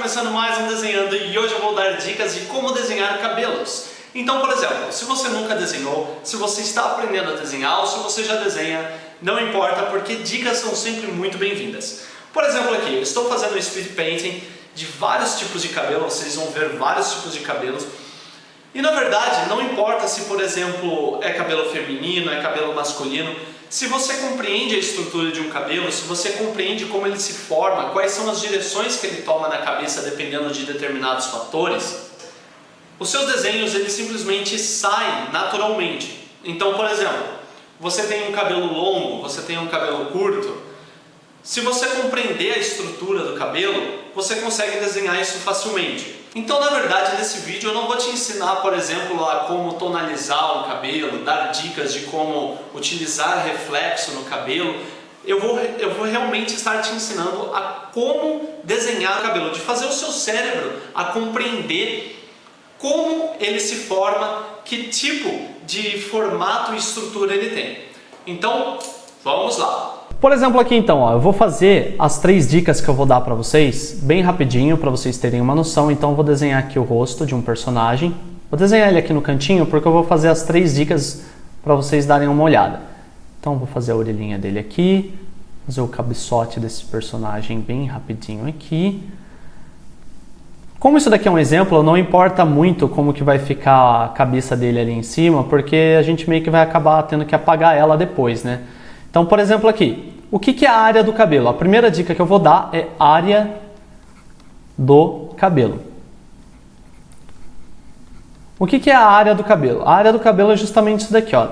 começando mais um Desenhando e hoje eu vou dar dicas de como desenhar cabelos. Então, por exemplo, se você nunca desenhou, se você está aprendendo a desenhar ou se você já desenha, não importa porque dicas são sempre muito bem-vindas. Por exemplo aqui, eu estou fazendo um speed painting de vários tipos de cabelo, vocês vão ver vários tipos de cabelos. E na verdade, não importa se, por exemplo, é cabelo feminino, é cabelo masculino, se você compreende a estrutura de um cabelo, se você compreende como ele se forma, quais são as direções que ele toma na cabeça dependendo de determinados fatores, os seus desenhos eles simplesmente saem naturalmente. Então, por exemplo, você tem um cabelo longo, você tem um cabelo curto, se você compreender a estrutura do cabelo, você consegue desenhar isso facilmente. Então, na verdade, nesse vídeo eu não vou te ensinar, por exemplo, a como tonalizar um cabelo, dar dicas de como utilizar reflexo no cabelo. Eu vou realmente estar te ensinando a como desenhar o cabelo, de fazer o seu cérebro a compreender como ele se forma, que tipo de formato e estrutura ele tem. Então, vamos lá. Por exemplo aqui então, eu vou fazer as 3 dicas que eu vou dar para vocês, bem rapidinho, para vocês terem uma noção. Então eu vou desenhar aqui o rosto de um personagem. Vou desenhar ele aqui no cantinho porque eu vou fazer as 3 dicas para vocês darem uma olhada. Então eu vou fazer a orelhinha dele aqui, fazer o cabeçote desse personagem bem rapidinho aqui. Como isso daqui é um exemplo, não importa muito como que vai ficar a cabeça dele ali em cima, porque a gente meio que vai acabar tendo que apagar ela depois, né? Então, por exemplo aqui, o que é a área do cabelo? A primeira dica que eu vou dar é área do cabelo. O que é a área do cabelo? A área do cabelo é justamente isso daqui, ó.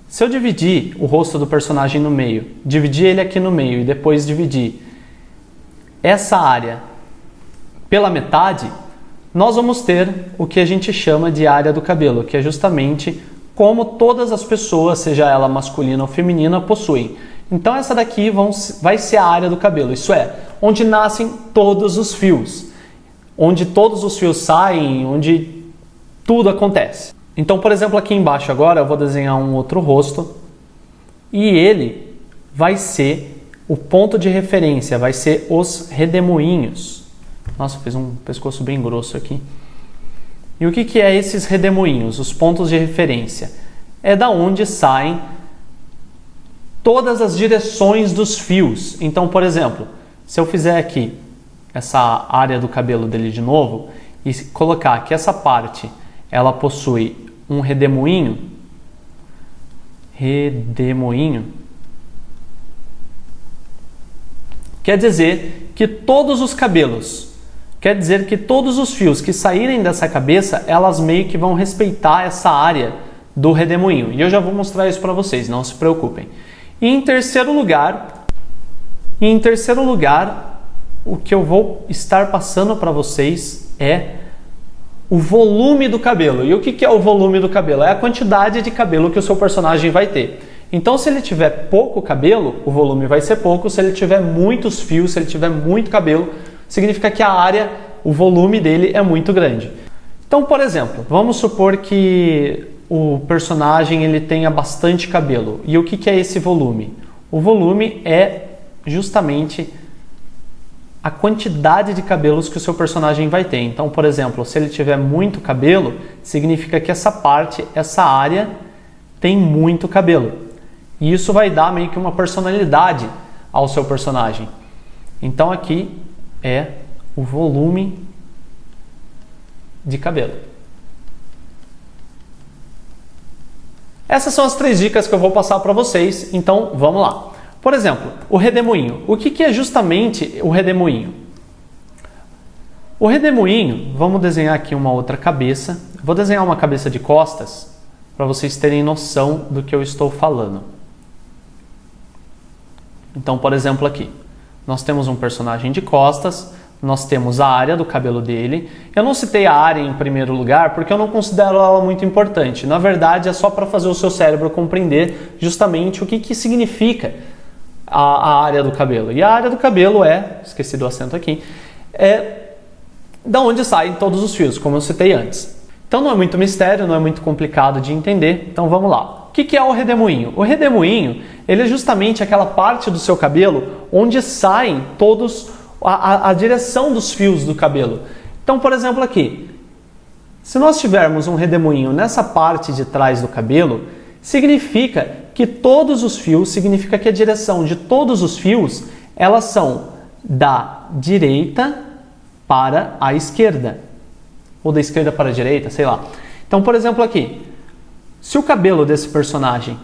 Se eu dividir o rosto do personagem no meio, dividir ele aqui no meio e depois dividir essa área pela metade, nós vamos ter o que a gente chama de área do cabelo, que é justamente como todas as pessoas, seja ela masculina ou feminina, possuem. Então essa daqui vai ser a área do cabelo, isso é, onde nascem todos os fios, onde todos os fios saem, onde tudo acontece. Então, por exemplo, aqui embaixo agora eu vou desenhar um outro rosto e ele vai ser o ponto de referência, vai ser os redemoinhos. Nossa, fez um pescoço bem grosso aqui. E o que é esses redemoinhos, os pontos de referência? É da onde saem todas as direções dos fios. Então, por exemplo, se eu fizer aqui essa área do cabelo dele de novo e colocar que essa parte ela possui um redemoinho, quer dizer que todos os cabelos, quer dizer que todos os fios que saírem dessa cabeça, elas meio que vão respeitar essa área do redemoinho. E eu já vou mostrar isso para vocês, não se preocupem. E em terceiro lugar, o que eu vou estar passando para vocês é o volume do cabelo. E o que é o volume do cabelo? É a quantidade de cabelo que o seu personagem vai ter. Então, se ele tiver pouco cabelo, o volume vai ser pouco. Se ele tiver muitos fios, se ele tiver muito cabelo, significa que a área, o volume dele é muito grande. Então, por exemplo, vamos supor que o personagem ele tenha bastante cabelo. E o que é esse volume? O volume é justamente a quantidade de cabelos que o seu personagem vai ter. Então, por exemplo, se ele tiver muito cabelo, significa que essa parte, essa área, tem muito cabelo. E isso vai dar meio que uma personalidade ao seu personagem. Então aqui é o volume de cabelo. Essas são as 3 dicas que eu vou passar para vocês, então vamos lá. Por exemplo, o redemoinho. O que é justamente o redemoinho? O redemoinho, vamos desenhar aqui uma outra cabeça. Vou desenhar uma cabeça de costas para vocês terem noção do que eu estou falando. Então, por exemplo, aqui. Nós temos um personagem de costas, nós temos a área do cabelo dele. Eu não citei a área em primeiro lugar porque eu não considero ela muito importante. Na verdade, é só para fazer o seu cérebro compreender justamente o que significa a área do cabelo. E a área do cabelo esqueci do acento aqui, é da onde saem todos os fios, como eu citei antes. Então não é muito mistério, não é muito complicado de entender. Então vamos lá. O que é o redemoinho? O redemoinho, ele é justamente aquela parte do seu cabelo onde saem todos a direção dos fios do cabelo. Então, por exemplo, aqui, se nós tivermos um redemoinho nessa parte de trás do cabelo, significa que todos os fios, significa que a direção de todos os fios, elas são da direita para a esquerda, ou da esquerda para a direita, sei lá. Então, por exemplo, aqui, se o cabelo desse personagem,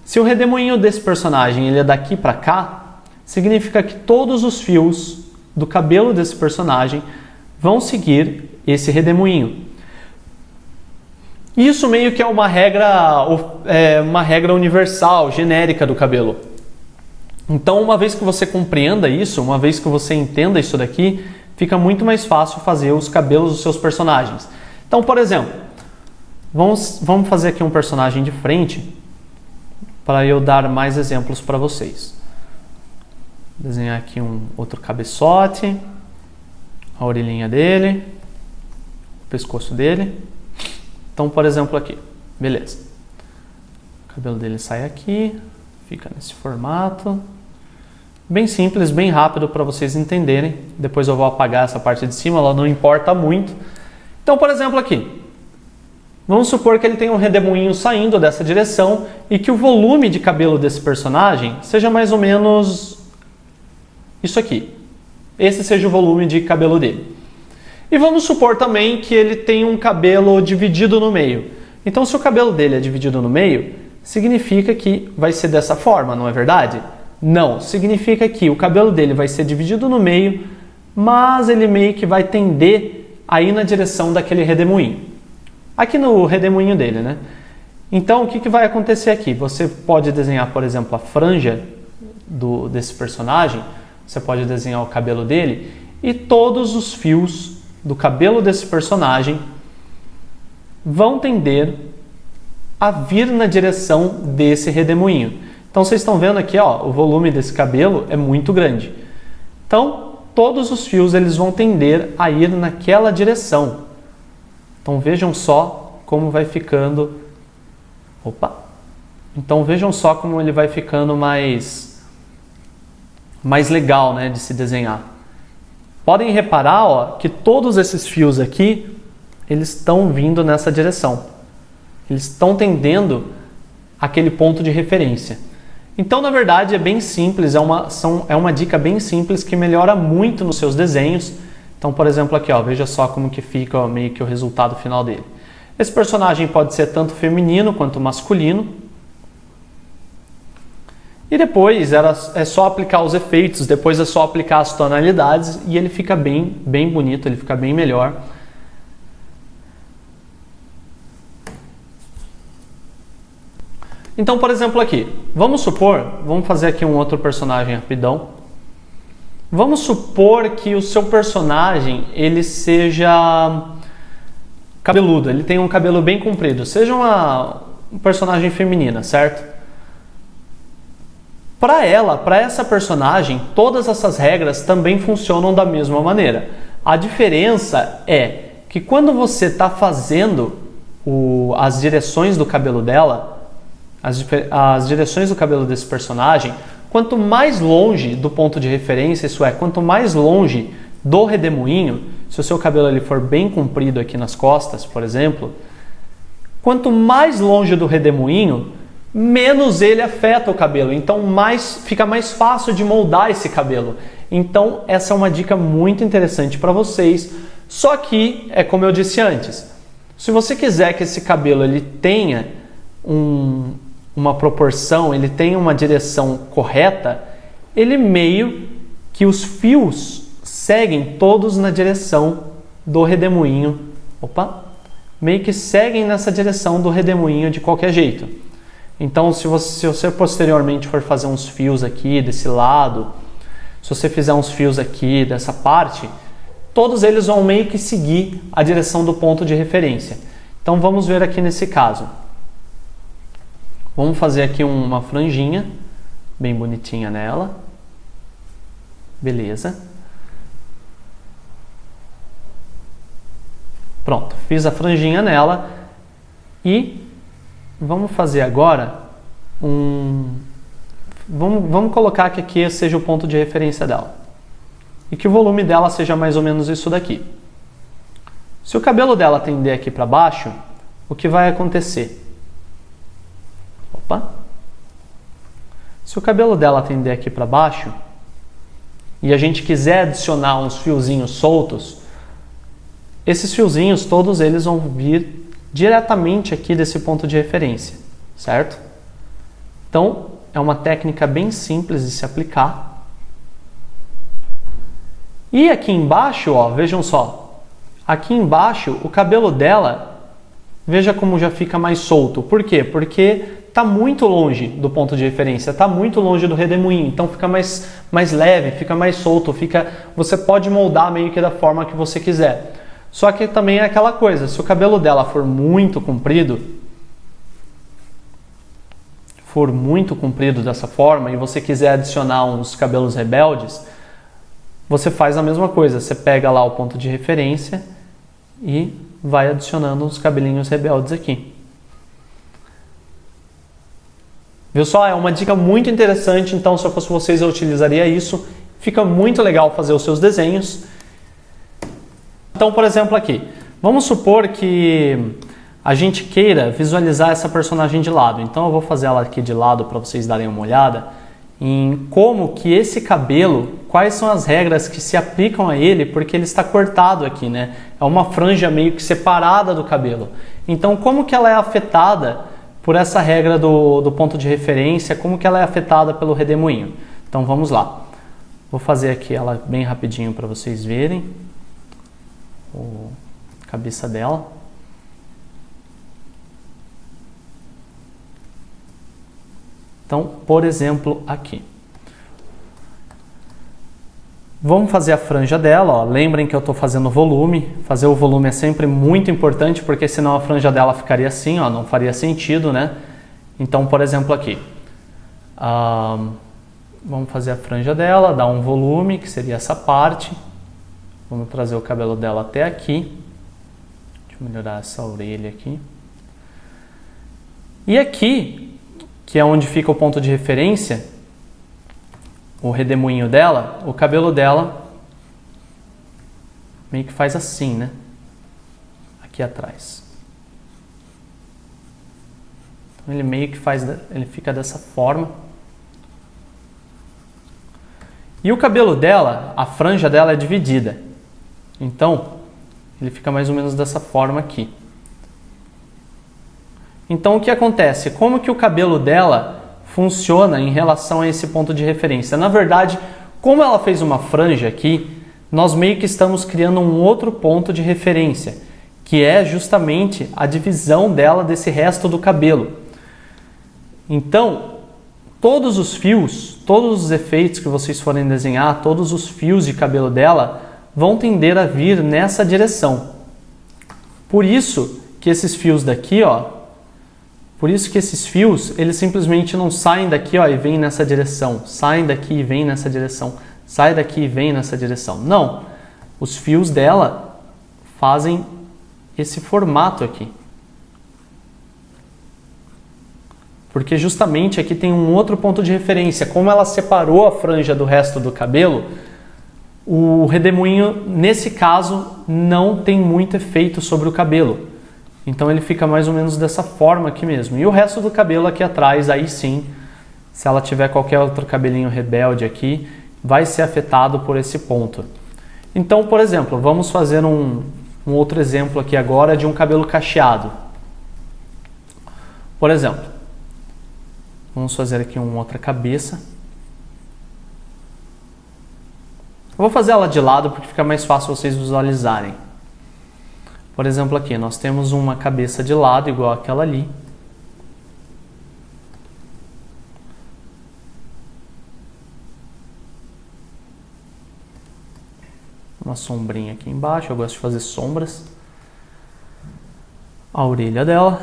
se o redemoinho desse personagem ele é daqui para cá, significa que todos os fios do cabelo desse personagem vão seguir esse redemoinho. Isso meio que é uma regra universal, genérica do cabelo. Então, uma vez que você compreenda isso, uma vez que você entenda isso daqui, fica muito mais fácil fazer os cabelos dos seus personagens. Então, por exemplo, vamos fazer aqui um personagem de frente para eu dar mais exemplos para vocês. Vou desenhar aqui um outro cabeçote, a orelhinha dele, o pescoço dele. Então, por exemplo, aqui, beleza. O cabelo dele sai aqui, fica nesse formato. Bem simples, bem rápido para vocês entenderem. Depois eu vou apagar essa parte de cima, ela não importa muito. Então, por exemplo, aqui. Vamos supor que ele tem um redemoinho saindo dessa direção e que o volume de cabelo desse personagem seja mais ou menos isso aqui. Esse seja o volume de cabelo dele. E vamos supor também que ele tem um cabelo dividido no meio. Então, se o cabelo dele é dividido no meio, significa que vai ser dessa forma, não é verdade? Não, significa que o cabelo dele vai ser dividido no meio, mas ele meio que vai tender a ir na direção daquele redemoinho. Aqui no redemoinho dele, né? Então, o que vai acontecer aqui? Você pode desenhar, por exemplo, a franja desse personagem, você pode desenhar o cabelo dele, e todos os fios do cabelo desse personagem vão tender a vir na direção desse redemoinho. Então, vocês estão vendo aqui, ó, o volume desse cabelo é muito grande. Então, todos os fios eles vão tender a ir naquela direção. Então, vejam só como vai ficando... Opa! Então, vejam só como ele vai ficando mais legal, né, de se desenhar. Podem reparar, ó, que todos esses fios aqui, eles estão vindo nessa direção. Eles estão tendendo àquele ponto de referência. Então, na verdade, é bem simples, é uma dica bem simples que melhora muito nos seus desenhos. Então, por exemplo, aqui, ó, veja só como que fica, ó, meio que o resultado final dele. Esse personagem pode ser tanto feminino quanto masculino. E depois é só aplicar os efeitos, depois é só aplicar as tonalidades e ele fica bem bonito, ele fica bem melhor. Então, por exemplo, aqui, vamos fazer aqui um outro personagem rapidão. Vamos supor que o seu personagem, ele seja cabeludo, ele tem um cabelo bem comprido, seja uma personagem feminina, certo? Para essa personagem, todas essas regras também funcionam da mesma maneira. A diferença é que quando você está fazendo as direções do cabelo dela, as direções do cabelo desse personagem, quanto mais longe do ponto de referência, isso é, quanto mais longe do redemoinho, se o seu cabelo ele for bem comprido aqui nas costas, por exemplo, quanto mais longe do redemoinho, menos ele afeta o cabelo, então fica mais fácil de moldar esse cabelo. Então essa é uma dica muito interessante para vocês, só que, é como eu disse antes, se você quiser que esse cabelo ele tenha uma proporção, ele tenha uma direção correta, ele meio que os fios seguem todos na direção do redemoinho, meio que seguem nessa direção do redemoinho de qualquer jeito. Então, se você posteriormente for fazer uns fios aqui desse lado, se você fizer uns fios aqui dessa parte, todos eles vão meio que seguir a direção do ponto de referência. Então, vamos ver aqui nesse caso. Vamos fazer aqui uma franjinha bem bonitinha nela. Beleza. Pronto, fiz a franjinha nela e vamos fazer agora vamos colocar que aqui seja o ponto de referência dela. e que o volume dela seja mais ou menos isso daqui. Se o cabelo dela tender aqui para baixo, o que vai acontecer? Opa! Se o cabelo dela tender aqui para baixo e a gente quiser adicionar uns fiozinhos soltos, esses fiozinhos, todos eles vão vir diretamente aqui desse ponto de referência, certo? Então, é uma técnica bem simples de se aplicar. E aqui embaixo, ó, vejam só, aqui embaixo o cabelo dela, veja como já fica mais solto. Por quê? Porque está muito longe do ponto de referência, está muito longe do redemoinho, então fica mais leve, fica mais solto, você pode moldar meio que da forma que você quiser. Só que também é aquela coisa, se o cabelo dela for muito comprido dessa forma e você quiser adicionar uns cabelos rebeldes, você faz a mesma coisa, você pega lá o ponto de referência e vai adicionando uns cabelinhos rebeldes aqui. Viu só? É uma dica muito interessante, então se eu fosse vocês eu utilizaria isso. Fica muito legal fazer os seus desenhos. Então, por exemplo, aqui, vamos supor que a gente queira visualizar essa personagem de lado. Então eu vou fazer ela aqui de lado para vocês darem uma olhada em como que esse cabelo, quais são as regras que se aplicam a ele, porque ele está cortado aqui, né? É uma franja meio que separada do cabelo. Então, como que ela é afetada por essa regra do ponto de referência, como que ela é afetada pelo redemoinho? Então vamos lá. Vou fazer aqui ela bem rapidinho para vocês verem a cabeça dela. Então, por exemplo, aqui. Vamos fazer a franja dela, ó. Lembrem que eu estou fazendo volume. Fazer o volume é sempre muito importante, porque senão a franja dela ficaria assim, ó, não faria sentido, né? Então, por exemplo, aqui. Vamos fazer a franja dela, dar um volume, que seria essa parte. Vamos trazer o cabelo dela até aqui. Deixa eu melhorar essa orelha aqui. E aqui, que é onde fica o ponto de referência, o redemoinho dela, o cabelo dela meio que faz assim, né? Aqui atrás. Então ele meio que ele fica dessa forma. E o cabelo dela, a franja dela é dividida. Então, ele fica mais ou menos dessa forma aqui. Então o que acontece? Como que o cabelo dela funciona em relação a esse ponto de referência? Na verdade, como ela fez uma franja aqui, nós meio que estamos criando um outro ponto de referência, que é justamente a divisão dela desse resto do cabelo. Então, todos os fios, todos os efeitos que vocês forem desenhar, todos os fios de cabelo dela vão tender a vir nessa direção. Por isso que esses fios daqui, ó, eles simplesmente não saem daqui, ó, e vêm nessa direção, saem daqui e vêm nessa direção, sai daqui e vem nessa direção. Não, os fios dela fazem esse formato aqui. Porque justamente aqui tem um outro ponto de referência. Como ela separou a franja do resto do cabelo, o redemoinho, nesse caso, não tem muito efeito sobre o cabelo. Então ele fica mais ou menos dessa forma aqui mesmo. E o resto do cabelo aqui atrás, aí sim, se ela tiver qualquer outro cabelinho rebelde aqui, vai ser afetado por esse ponto. Então, por exemplo, vamos fazer um outro exemplo aqui agora de um cabelo cacheado. Por exemplo, vamos fazer aqui uma outra cabeça. Eu vou fazer ela de lado porque fica mais fácil vocês visualizarem. Por exemplo, aqui nós temos uma cabeça de lado igual aquela ali. Uma sombrinha aqui embaixo, eu gosto de fazer sombras. A orelha dela,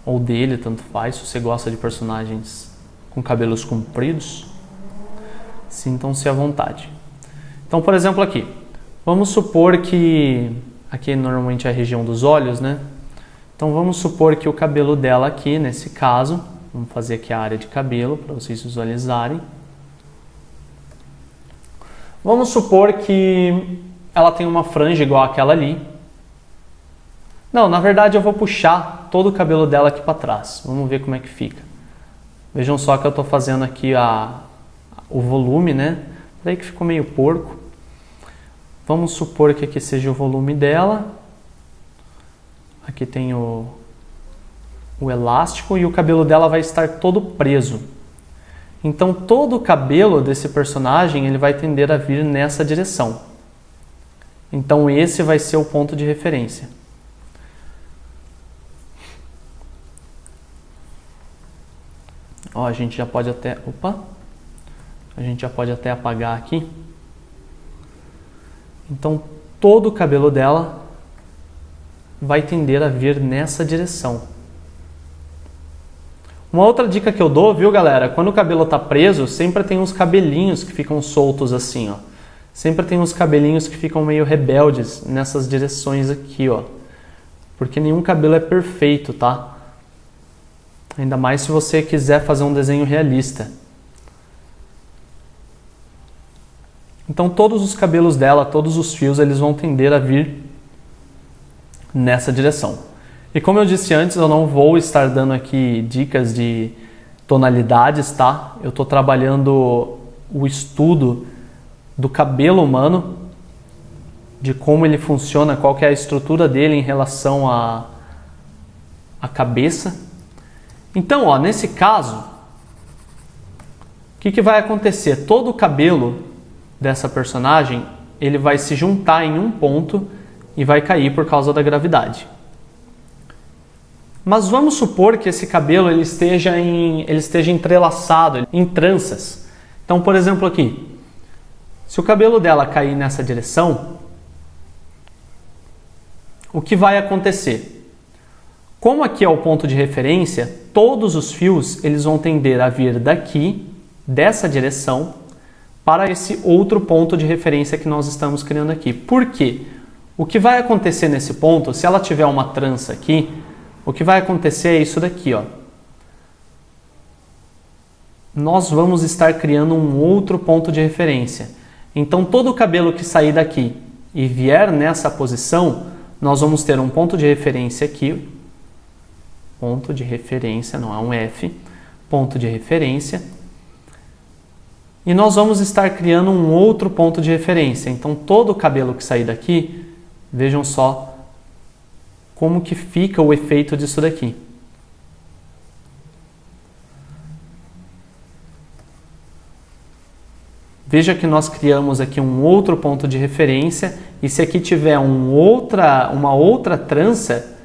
ou dele, tanto faz, se você gosta de personagens com cabelos compridos, sintam-se à vontade. Então, por exemplo, aqui, vamos supor que aqui normalmente é a região dos olhos, né? Então vamos supor que o cabelo dela aqui, nesse caso, vamos fazer aqui a área de cabelo para vocês visualizarem. Vamos supor que ela tem uma franja igual àquela ali. Não, na verdade eu vou puxar todo o cabelo dela aqui para trás. Vamos ver como é que fica. Vejam só que eu estou fazendo aqui o volume, né? Daí que ficou meio porco. Vamos supor que aqui seja o volume dela. Aqui tem o elástico e o cabelo dela vai estar todo preso. Então todo o cabelo desse personagem ele vai tender a vir nessa direção. Então esse vai ser o ponto de referência. Ó, a gente já pode até... Opa! A gente já pode até apagar aqui. Então todo o cabelo dela vai tender a vir nessa direção. Uma outra dica que eu dou, viu galera? Quando o cabelo tá preso, sempre tem uns cabelinhos que ficam soltos assim, ó. Sempre tem uns cabelinhos que ficam meio rebeldes nessas direções aqui, ó. Porque nenhum cabelo é perfeito, tá? Ainda mais se você quiser fazer um desenho realista. Então todos os cabelos dela, todos os fios, eles vão tender a vir nessa direção. E como eu disse antes, eu não vou estar dando aqui dicas de tonalidades, tá? Eu estou trabalhando o estudo do cabelo humano, de como ele funciona, qual que é a estrutura dele em relação à cabeça. Então, ó, nesse caso, o que vai acontecer? Todo o cabelo dessa personagem, ele vai se juntar em um ponto e vai cair por causa da gravidade. Mas vamos supor que esse cabelo ele esteja entrelaçado, em tranças. Então, por exemplo aqui, se o cabelo dela cair nessa direção, o que vai acontecer? Como aqui é o ponto de referência, todos os fios eles vão tender a vir daqui, dessa direção, para esse outro ponto de referência que nós estamos criando aqui. Por quê? O que vai acontecer nesse ponto, se ela tiver uma trança aqui, o que vai acontecer é isso daqui, ó. Nós vamos estar criando um outro ponto de referência. Então todo o cabelo que sair daqui e vier nessa posição, nós vamos ter um ponto de referência aqui. Ponto de referência, não é um F. Ponto de referência. E nós vamos estar criando um outro ponto de referência. Então todo o cabelo que sair daqui, vejam só como que fica o efeito disso daqui. Veja que nós criamos aqui um outro ponto de referência e se aqui tiver uma outra trança,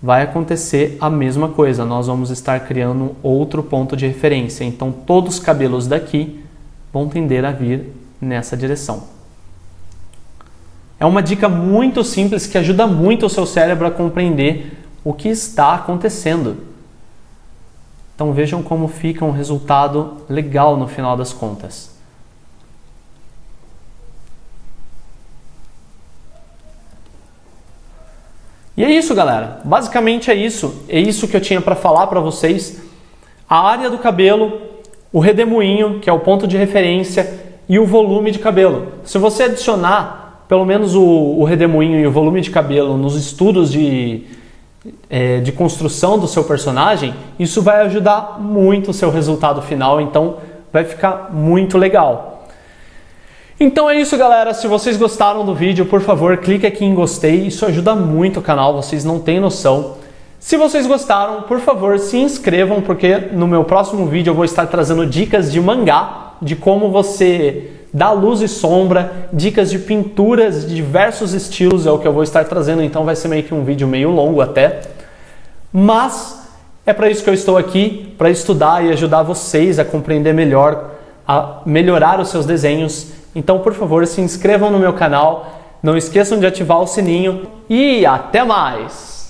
vai acontecer a mesma coisa. Nós vamos estar criando outro ponto de referência. Então todos os cabelos daqui vão tender a vir nessa direção. É uma dica muito simples que ajuda muito o seu cérebro a compreender o que está acontecendo. Então vejam como fica um resultado legal no final das contas. E é isso, galera. Basicamente é isso. É isso que eu tinha para falar para vocês. A área do cabelo, o redemoinho, que é o ponto de referência, e o volume de cabelo. Se você adicionar pelo menos o redemoinho e o volume de cabelo nos estudos de construção do seu personagem, isso vai ajudar muito o seu resultado final, então vai ficar muito legal. Então é isso, galera. Se vocês gostaram do vídeo, por favor, clique aqui em gostei, isso ajuda muito o canal, vocês não têm noção. Se vocês gostaram, por favor, se inscrevam, porque no meu próximo vídeo eu vou estar trazendo dicas de mangá, de como você dá luz e sombra, dicas de pinturas de diversos estilos, é o que eu vou estar trazendo, então vai ser meio que um vídeo meio longo até. Mas é para isso que eu estou aqui, para estudar e ajudar vocês a compreender melhor, a melhorar os seus desenhos. Então, por favor, se inscrevam no meu canal, não esqueçam de ativar o sininho e até mais!